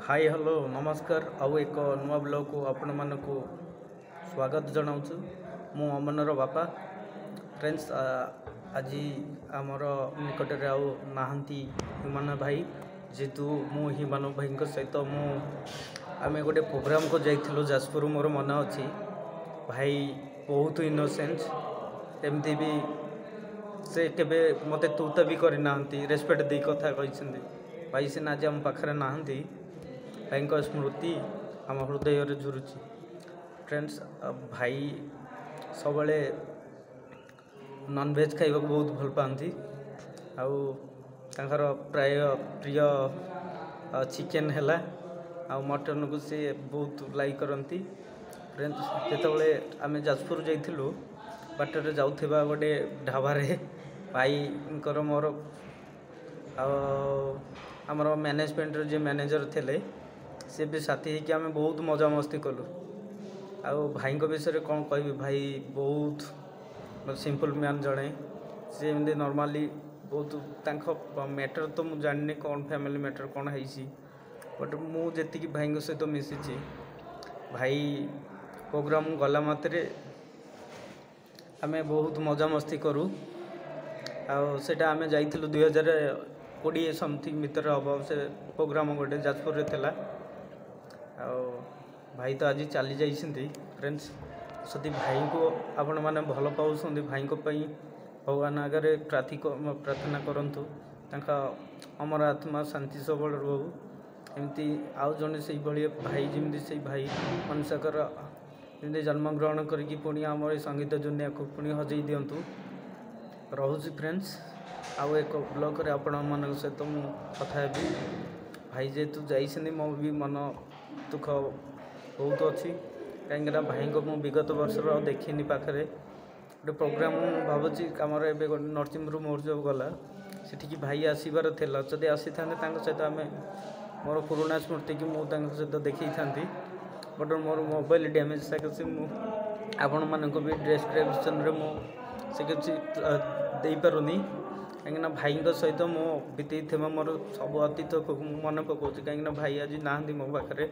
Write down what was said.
Hi hello नमस्कार आउ एक नुआ ब्लॉग को आपण मानकु स्वागत जनाऊँ मु अमनर बापा फ्रेंड्स आज आमर निकट में आउ नहांती हिमान भाई जेहेतु मु हिमान भाई सहित आम गोटे प्रोग्राम को जाइलु जाजपुर मोर मन अच्छी भाई बहुत इनोसेंट एमती भी से केबे मते तूता भी करना रेस्पेक्ट दे कथा कहते भाई सीना आज आम पाखे नहांती भाई स्मृति आम हृदय झुरुची फ्रेंड्स भाई सब नॉनवेज खाइबा बहुत भल पाती आउर प्राय प्रिय चिकेन है मटन को सी बहुत लाइक करती फ्रेंड्स जिते आम जाजपुर जाइलु बाटर जाऊा गोटे ढाबारे भाई मोर आमर मैनेजमेंट जे मैनेजर थे सी भी साथी होकर आम बहुत मजा मस्ती कलु भाई विषय कौन कह भाई बहुत सिंपल मैन जड़े सी एमती नॉर्मली बहुत मैटर तो मुझे जानी कौन फैमिली मैटर कौन है बट मुझे भाई सहित मिसी भाई प्रोग्राम गला मात्रे आम बहुत मजा मस्ती करूँ आटा आम जाइलु 2020 समथिंग भितर हम से प्रोग्राम गोटे जाजपुर थेला भाई तो आज चली जाइए फ्रेंड्स सदी भाई को आपण मैंने भल पाँच भाई भगवान आगे प्रार्थना करूँ अमर आत्मा शांति सबल रो एमती आउ जड़े से भाई जमी से भाई मनुष्यकर जमी जन्म ग्रहण करके पुणी आम संगीत दुनिया को पुणी हजई दिंतु रोचे फ्रेंड्स आउ एक ब्लॉग रे आपण मन सहित मु कथा भाई जेहेतु जाइए मो भी मन दुख बहुत अच्छी कहीं भाई को मु विगत वर्ष देखनी पाखे गोटे प्रोग्राम भावुँ आमर ए नरसिंहपुर महोत्सव गला से भाई आसबार जदि आसी था सहित आम मोर पुराणा स्मृति की मुझे सहित देखी था बट मोर मोबाइल डैमेज सके आपण मानक भी डिस्क्रिप्शन रे से किसी दे पारुनी कहीं भाई सहित मो बीतई मोर सब अतीत मन पकाऊँ कहीं भाई आज ना मो पाखे।